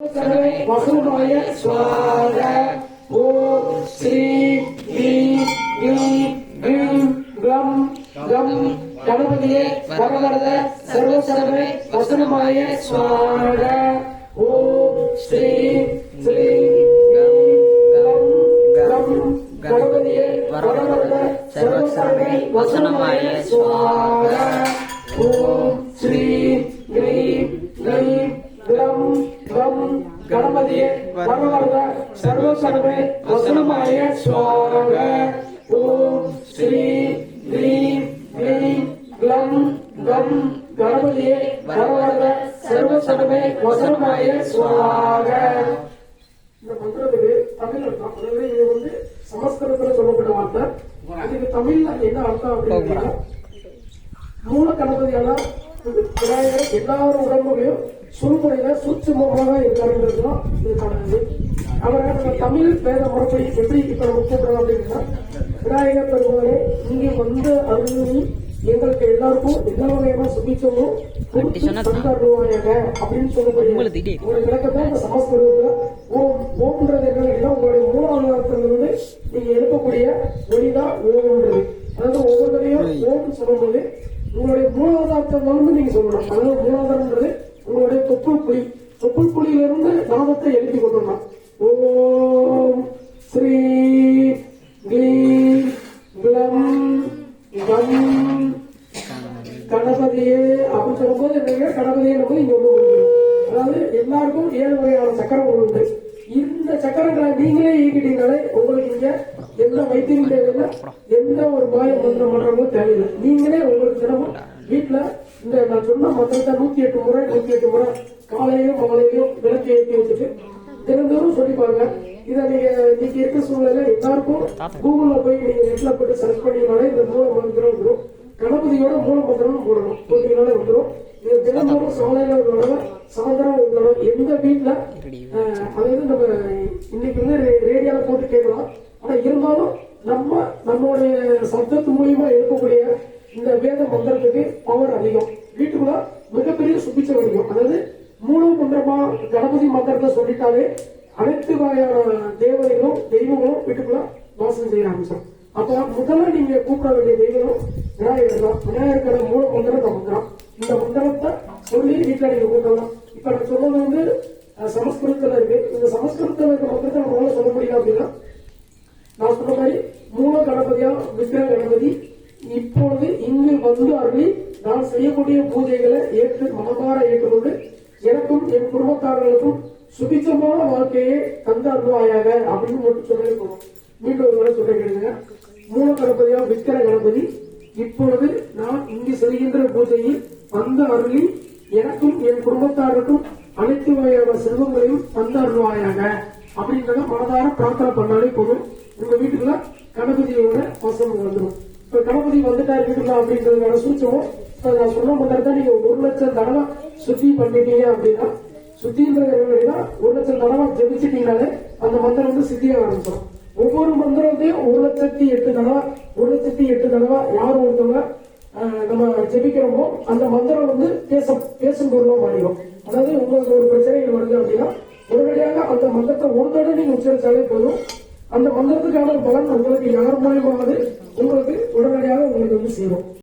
वसुमाय स्वाहा ओम श्री ह्रीं ह्रीं ह्रीं ग्लम गम गणपतिये वरवरद सर्वसर्वे वसुमाय स्वाहा ओम श्री श्री गम गम गणपतिये वरवरद सर्वसर्वे वसुमाय स्वाहा ओम श्री ह्रीं ह्रीं ग्लम गम गणपतिये वरवरद सर्वसर्वे वसुमाय स्वाहा ओम श्री ह्रीं ह्रीं ग्लम गम गणपतिये वरवरद सर्वसर्वे वसुमाय स्वाहा. இந்த மந்திரத்துக்கு தமிழ் அர்த்தம், அதாவது இது வந்து சமஸ்கிருதத்துல சொல்லப்பட்ட வார்த்தை. இதுக்கு தமிழ்ல என்ன அர்த்தம் அப்படின்னா, மூல கணபதியான விநாயகர் எல்லாரும் உடம்புலையும் சுருமுறையில சூட்சுமமாக இருக்காருன்றதுதான் இதுக்கானது. அவரை நம்ம தமிழ் வேத முறைப்படி எப்படி இப்ப நம்ம கூப்பிடலாம் அப்படின்னா, விநாயகர் பெருமாளே இங்கே வந்து அருள் எங்களுக்கு எல்லாருக்கும் எல்லா வகையான சுபிச்சமும் தந்தாருவாங்க அப்படின்னு சொல்லக்கூடிய ஒரு விளக்கத்தை இந்த சமஸ்கிருதத்துல ஓம்ன்றது என்னன்னா, உங்களுடைய மூலாதாரத்துல இருந்து நீங்க எழுப்பக்கூடிய ஒளிதான் ஓம்ன்றது. அதாவது ஒவ்வொருத்தரையும் ஓம்னு சொல்லும்போது உங்களுடைய மூலாதாரத்தை வந்து நீங்க சொல்லணும். அதாவது மூலாதாரம்ன்றது உங்களுடைய தொப்புள் குழியிலிருந்து நாமத்தை எழுப்பி கொள்ளலாம். ஓம் ஸ்ரீ க்ளீம் க்ளம் கம் கணபதியே அப்படின்னு சொல்லும்போது என்னங்க, கணபதியே இங்க ஒண்ணு உண்டு. அதாவது எல்லாருக்கும் 7 வகையான சக்கரங்கள் உண்டு. இந்த சக்கரங்களை நீங்களே ஈக்கிட்டீங்களே உங்களுக்கு இங்க எந்த வைத்தியம் தேவையில்லை, எந்த ஒரு மாய மந்திரம் பண்றவங்களும் தேவையில்லை. நீங்களே உங்களுக்கு தினமும் வீட்டுல இந்த நான் சொன்ன மந்திரத்தை 108 முறை காலையிலும் மாலையிலும் விளக்கு ஏற்றி வச்சுட்டு தினந்தோறும் சொல்லிப்பாங்க. இதை நீங்க இன்னைக்கு இருக்க சூழ்நிலை எல்லாருக்கும் கூகுள்ல போய் நீங்க நெட்ல போட்டு சர்ச் பண்ணீங்கனாலே இந்த மூல மந்திரம் வந்துடும். கணபதியோட மூல மந்திரம் போடணும், போட்டீங்கனாலே வந்துடும். இது தினந்தோறும் சாலையில ஒரு தடவை, சாயந்தரம் ஒரு தடவை, எந்த வீட்டுல அதாவது நம்ம இன்னைக்கு வந்து ரேடியோல போட்டு கேட்கலாம். ஆனா இருந்தாலும் நம்மளுடைய சப்தத்து மூலியமா எழுப்பக்கூடிய இந்த வேத மந்திரத்துக்கு பவர் அதிகம். வீட்டுக்குள்ள மிகப்பெரிய சுபிச்சை கிடைக்கும். அதாவது மூல மந்திரமா கணபதி மந்திரத்தை சொல்லிட்டாலே அனைத்து வகையான தேவதைகளும் தெய்வங்களும் வீட்டுக்குள்ள வாசம் செய்ய ஆரம்பிச்சோம். அப்ப முதல்ல நீங்க கூப்பிட வேண்டிய தெய்வம் விநாயகர் தான். விநாயகரோட மூல மந்திரத்தை மந்திரம். இந்த மந்திரத்தை சொல்லி வீட்டுல நீங்க கூப்பிடலாம். இப்ப நான் சொன்னது வந்து சமஸ்கிருதத்துல இருக்கு. இந்த சமஸ்கிருதத்துல இருக்க மந்திரத்தை நம்மளால சொல்ல முடியும் அப்படின்னா, நான் சொன்ன மாதிரி மூல கணபதியா விக்கிர கணபதி இப்பொழுது இங்கு வந்து அருளி நான் செய்யக்கூடிய பூஜைகளை மனமாற ஏற்றுக்கொண்டு எனக்கும் என் குடும்பத்தாரர்களுக்கும் சுபிச்சமான வாழ்க்கையை தந்து அருள்வாயாக அப்படின்னு மட்டும் சொல்லி போகணும். மீண்டும் ஒரு முறை சொல்லிக்கிறேங்க. மூல கணபதியா விக்கிர கணபதி இப்பொழுது நான் இங்கு செய்கின்ற பூஜையில் வந்து அருளி எனக்கும் என் குடும்பத்தாருக்கும் அனைத்து வகையான செல்வங்களையும் தந்து அருள்வாயாக அப்படின்றத மனதார பிரார்த்தனை பண்ணாலே போதும். உங்க வீட்டுக்குள்ள கணபதியோட வசம் வந்துடும். இப்ப கணபதி வந்துட்டாரு வீட்டுல அப்படின்றதுக்கான சூச்சமும் நான் சொன்ன மந்திரத்தை நீங்க 1,00,000 தடவை சுத்தி பண்ணிட்டீங்க அப்படின்னா, சுத்தின்றது 1,00,000 தடவை ஜெபிச்சிட்டீங்கனாலே அந்த மந்திரம் வந்து சித்தியாக ஆரம்பிச்சிடும். ஒவ்வொரு மந்திரத்தையும் 1,008 தடவை யார் ஒருத்தவங்க நம்ம ஜெபிக்கிறோமோ அந்த மந்திரம் வந்து பேசும் பொருளா மாறிடும். அதாவது உங்களுக்கு ஒரு பிரச்சனைகள் வருது அப்படின்னா உடனடியாக அந்த மந்திரத்தை ஒரு தடவை நீங்க உச்சரிச்சாலே போதும். அந்த மந்திரத்துக்கான பலன் உங்களுக்கு யார் மூலியமாவது உங்களுக்கு உடனடியாக உங்களுக்கு வந்து சேரும்.